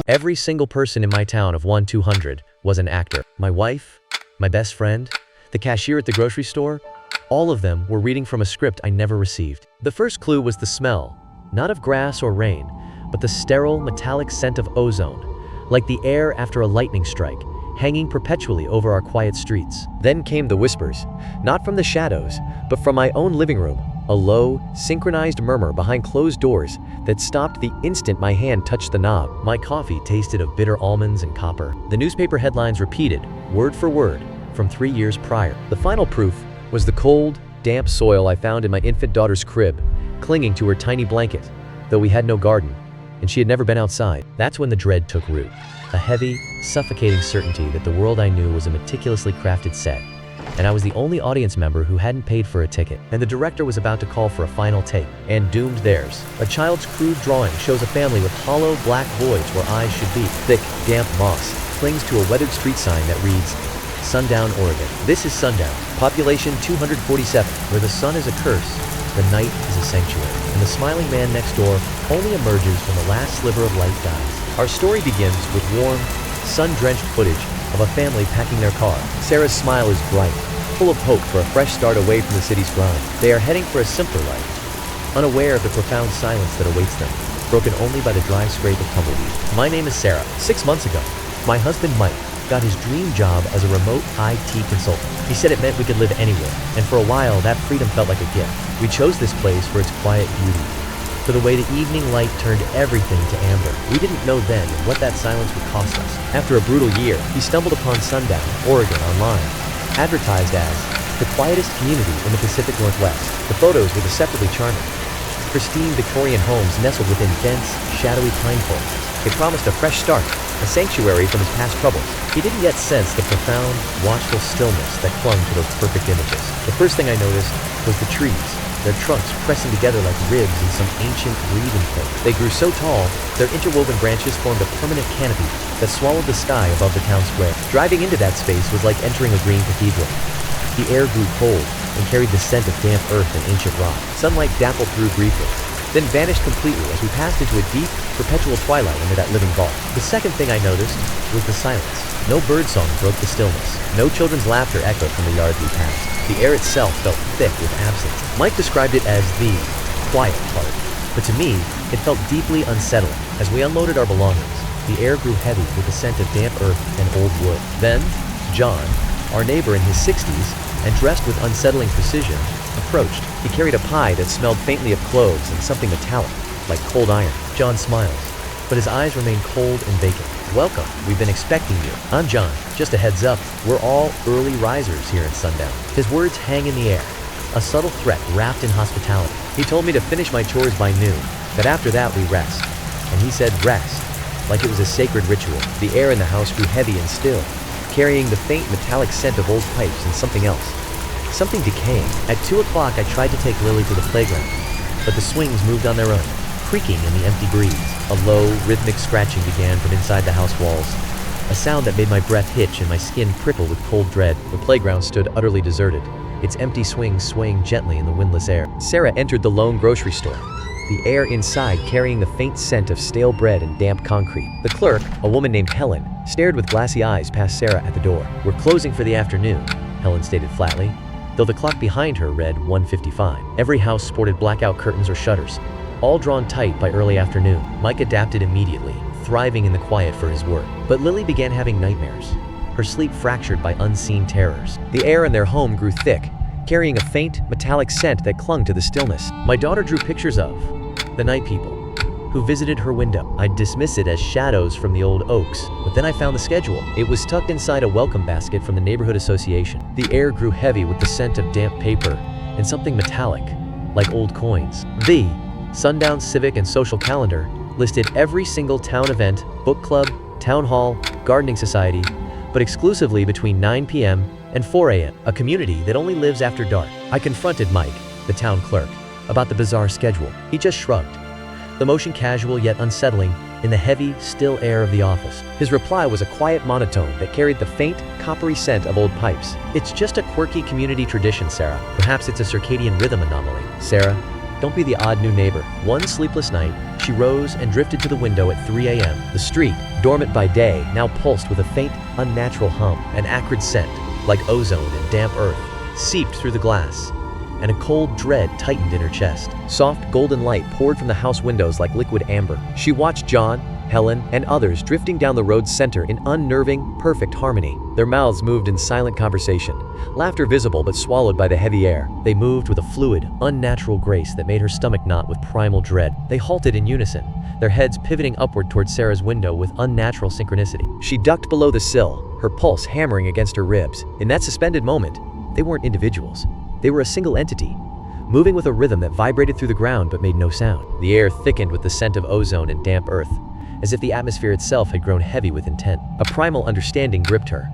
Every single person in my town of 200 was an actor. My wife, my best friend, the cashier at the grocery store, all of them were reading from a script I never received. The first clue was the smell, not of grass or rain, but the sterile, metallic scent of ozone, like the air after a lightning strike, hanging perpetually over our quiet streets. Then came the whispers, not from the shadows, but from my own living room, a low, synchronized murmur behind closed doors that stopped the instant my hand touched the knob. My coffee tasted of bitter almonds and copper. The newspaper headlines repeated, word for word, from 3 years prior. The final proof was the cold, damp soil I found in my infant daughter's crib, clinging to her tiny blanket, though we had no garden, and she had never been outside. That's when the dread took root. A heavy, suffocating certainty that the world I knew was a meticulously crafted set, and I was the only audience member who hadn't paid for a ticket, and the director was about to call for a final take, and doomed theirs. A child's crude drawing shows a family with hollow, black voids where eyes should be. Thick, damp moss clings to a weathered street sign that reads, Sundown, Oregon. This is Sundown, population 247, where the sun is a curse, the night is a sanctuary, and the smiling man next door only emerges when the last sliver of light dies. Our story begins with warm, sun-drenched footage of a family packing their car. Sarah's smile is bright, full of hope for a fresh start away from the city's grind. They are heading for a simpler life, unaware of the profound silence that awaits them, broken only by the dry scrape of tumbleweed. My name is Sarah. 6 months ago, my husband Mike got his dream job as a remote IT consultant. He said it meant we could live anywhere, and for a while that freedom felt like a gift. We chose this place for its quiet beauty, for the way the evening light turned everything to amber. We didn't know then what that silence would cost us. After a brutal year, he stumbled upon Sundown, Oregon online, advertised as the quietest community in the Pacific Northwest. The photos were deceptively charming. Pristine Victorian homes nestled within dense, shadowy pine forests. It promised a fresh start, a sanctuary from his past troubles. He didn't yet sense the profound, watchful stillness that clung to those perfect images. The first thing I noticed was the trees, their trunks pressing together like ribs in some ancient breathing place. They grew so tall, their interwoven branches formed a permanent canopy that swallowed the sky above the town square. Driving into that space was like entering a green cathedral. The air grew cold and carried the scent of damp earth and ancient rock. Sunlight dappled through briefly, then vanished completely as we passed into a deep, perpetual twilight under that living vault. The second thing I noticed was the silence. No birdsong broke the stillness. No children's laughter echoed from the yards we passed. The air itself felt thick with absence. Mike described it as the quiet part, but to me, it felt deeply unsettling. As we unloaded our belongings, the air grew heavy with the scent of damp earth and old wood. Then, John, our neighbor in his 60s, and dressed with unsettling precision, approached. He carried a pie that smelled faintly of cloves and something metallic, like cold iron. John smiles, but his eyes remain cold and vacant. Welcome, we've been expecting you. I'm John. Just a heads up, we're all early risers here in Sundown. His words hang in the air, a subtle threat wrapped in hospitality. He told me to finish my chores by noon, that after that we rest. And he said rest, like it was a sacred ritual. The air in the house grew heavy and still, carrying the faint metallic scent of old pipes and something else. Something decaying. At 2 o'clock I tried to take Lily to the playground, but the swings moved on their own, creaking in the empty breeze. A low, rhythmic scratching began from inside the house walls, a sound that made my breath hitch and my skin prickle with cold dread. The playground stood utterly deserted, its empty swings swaying gently in the windless air. Sarah entered the lone grocery store, the air inside carrying the faint scent of stale bread and damp concrete. The clerk, a woman named Helen, stared with glassy eyes past Sarah at the door. We're closing for the afternoon, Helen stated flatly, though the clock behind her read 1:55. Every house sported blackout curtains or shutters, all drawn tight by early afternoon. Mike adapted immediately, thriving in the quiet for his work. But Lily began having nightmares, her sleep fractured by unseen terrors. The air in their home grew thick, carrying a faint, metallic scent that clung to the stillness. My daughter drew pictures of the night people who visited her window. I'd dismiss it as shadows from the old oaks, but then I found the schedule. It was tucked inside a welcome basket from the neighborhood association. The air grew heavy with the scent of damp paper and something metallic, like old coins. The Sundown Civic and Social Calendar listed every single town event, book club, town hall, gardening society, but exclusively between 9 p.m. and 4 a.m., a community that only lives after dark. I confronted Mike, the town clerk, about the bizarre schedule. He just shrugged, the motion casual yet unsettling in the heavy, still air of the office. His reply was a quiet monotone that carried the faint, coppery scent of old pipes. It's just a quirky community tradition, Sarah. Perhaps it's a circadian rhythm anomaly. Sarah, Don't be the odd new neighbor. One sleepless night, she rose and drifted to the window at 3 a.m. The street, dormant by day, now pulsed with a faint, unnatural hum. An acrid scent, like ozone and damp earth, seeped through the glass, and a cold dread tightened in her chest. Soft, golden light poured from the house windows like liquid amber. She watched John, Helen, and others drifting down the road's center in unnerving, perfect harmony. Their mouths moved in silent conversation, laughter visible but swallowed by the heavy air. They moved with a fluid, unnatural grace that made her stomach knot with primal dread. They halted in unison, their heads pivoting upward toward Sarah's window with unnatural synchronicity. She ducked below the sill, her pulse hammering against her ribs. In that suspended moment, they weren't individuals. They were a single entity, moving with a rhythm that vibrated through the ground but made no sound. The air thickened with the scent of ozone and damp earth, as if the atmosphere itself had grown heavy with intent. A primal understanding gripped her.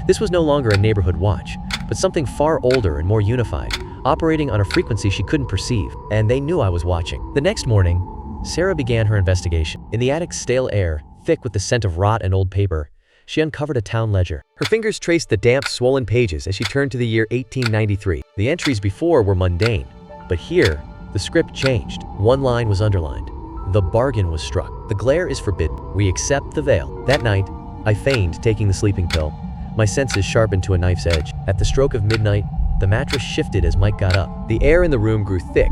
This was no longer a neighborhood watch, but something far older and more unified, operating on a frequency she couldn't perceive. And they knew I was watching. The next morning, Sarah began her investigation. In the attic's stale air, thick with the scent of rot and old paper, she uncovered a town ledger. Her fingers traced the damp, swollen pages as she turned to the year 1893. The entries before were mundane, but here, the script changed. One line was underlined. The bargain was struck. The glare is forbidden. We accept the veil. That night, I feigned taking the sleeping pill, my senses sharpened to a knife's edge. At the stroke of midnight, the mattress shifted as Mike got up. The air in the room grew thick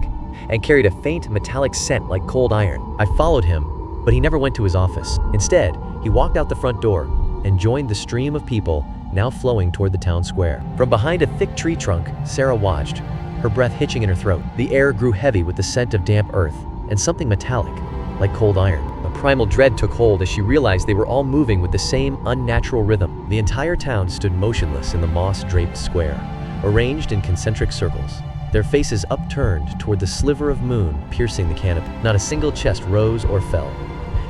and carried a faint metallic scent like cold iron. I followed him, but he never went to his office. Instead, he walked out the front door and joined the stream of people now flowing toward the town square. From behind a thick tree trunk, Sarah watched, her breath hitching in her throat. The air grew heavy with the scent of damp earth and something metallic, like cold iron. A primal dread took hold as she realized they were all moving with the same unnatural rhythm. The entire town stood motionless in the moss-draped square, arranged in concentric circles, their faces upturned toward the sliver of moon piercing the canopy. Not a single chest rose or fell.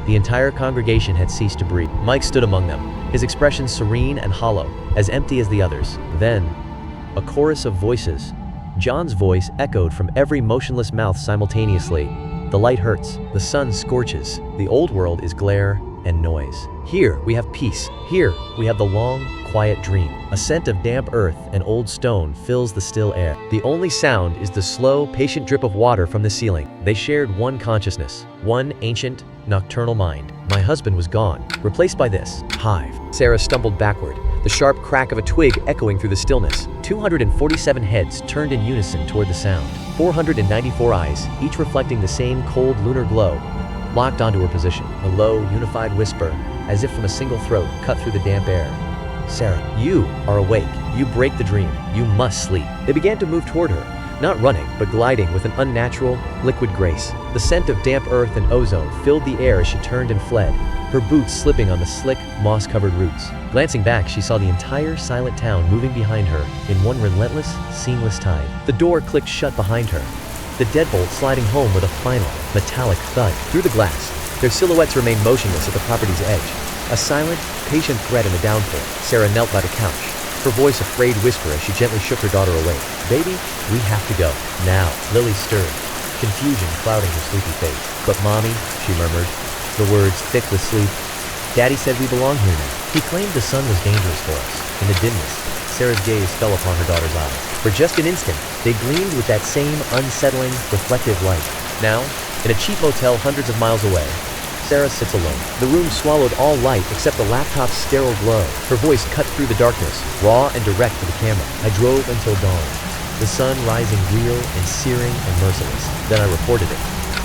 The entire congregation had ceased to breathe. Mike stood among them, his expression serene and hollow, as empty as the others. Then, a chorus of voices. John's voice echoed from every motionless mouth simultaneously. The light hurts, the sun scorches, the old world is glare and noise. Here we have peace. Here we have the long, quiet dream. A scent of damp earth and old stone fills the still air. The only sound is the slow, patient drip of water from the ceiling. They shared one consciousness, one ancient, nocturnal mind. My husband was gone, replaced by this hive. Sarah stumbled backward, the sharp crack of a twig echoing through the stillness. 247 heads turned in unison toward the sound. 494 eyes, each reflecting the same cold lunar glow, locked onto her position. A low, unified whisper, as if from a single throat, cut through the damp air. Sarah, you are awake. You break the dream. You must sleep. They began to move toward her, not running, but gliding with an unnatural, liquid grace. The scent of damp earth and ozone filled the air as she turned and fled, her boots slipping on the slick, moss-covered roots. Glancing back, she saw the entire silent town moving behind her in one relentless, seamless tide. The door clicked shut behind her, the deadbolt sliding home with a final, metallic thud. Through the glass, their silhouettes remained motionless at the property's edge, a silent, patient threat in the downpour. Sarah knelt by the couch, her voice a frayed whisper as she gently shook her daughter awake. "Baby, we have to go. Now." Lily stirred, confusion clouding her sleepy face. "But Mommy," she murmured, the words thick with sleep. "Daddy said we belong here now." He claimed the sun was dangerous for us. In the dimness, Sarah's gaze fell upon her daughter's eyes. For just an instant, they gleamed with that same unsettling, reflective light. Now, in a cheap motel hundreds of miles away, Sarah sits alone. The room swallowed all light except the laptop's sterile glow. Her voice cut through the darkness, raw and direct to the camera. "I drove until dawn, the sun rising real and searing and merciless. Then I reported it.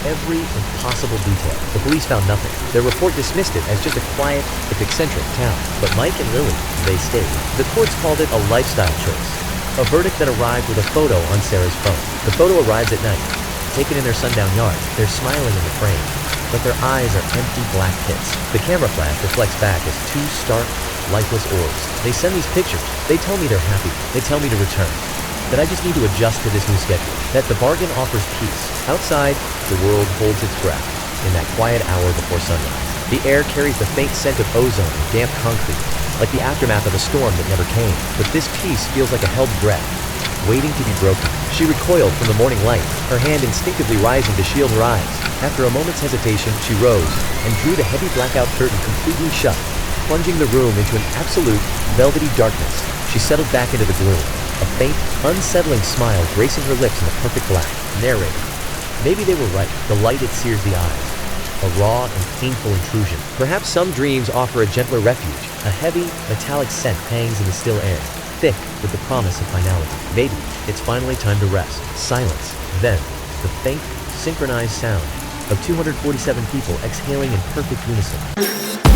Every impossible detail. The police found nothing. Their report dismissed it as just a quiet, if eccentric town. But Mike and Lily, they stayed. The courts called it a lifestyle choice. A verdict that arrived with a photo on Sarah's phone. The photo arrives at night, taken in their Sundown yard. They're smiling in the frame, but their eyes are empty black pits. The camera flash reflects back as two stark, lifeless orbs. They send these pictures. They tell me they're happy. They tell me to return, that I just need to adjust to this new schedule, that the bargain offers peace. Outside, the world holds its breath in that quiet hour before sunrise. The air carries the faint scent of ozone and damp concrete, like the aftermath of a storm that never came. But this peace feels like a held breath, waiting to be broken. She recoiled from the morning light, her hand instinctively rising to shield her eyes. After a moment's hesitation, she rose and drew the heavy blackout curtain completely shut, plunging the room into an absolute, velvety darkness. She settled back into the gloom, a faint, unsettling smile gracing her lips in the perfect black. Narrated Maybe they were right. The light, it sears the eyes. A raw and painful intrusion. Perhaps some dreams offer a gentler refuge. A heavy, metallic scent hangs in the still air, thick with the promise of finality. Maybe it's finally time to rest. Silence. Then, the faint, synchronized sound of 247 people exhaling in perfect unison.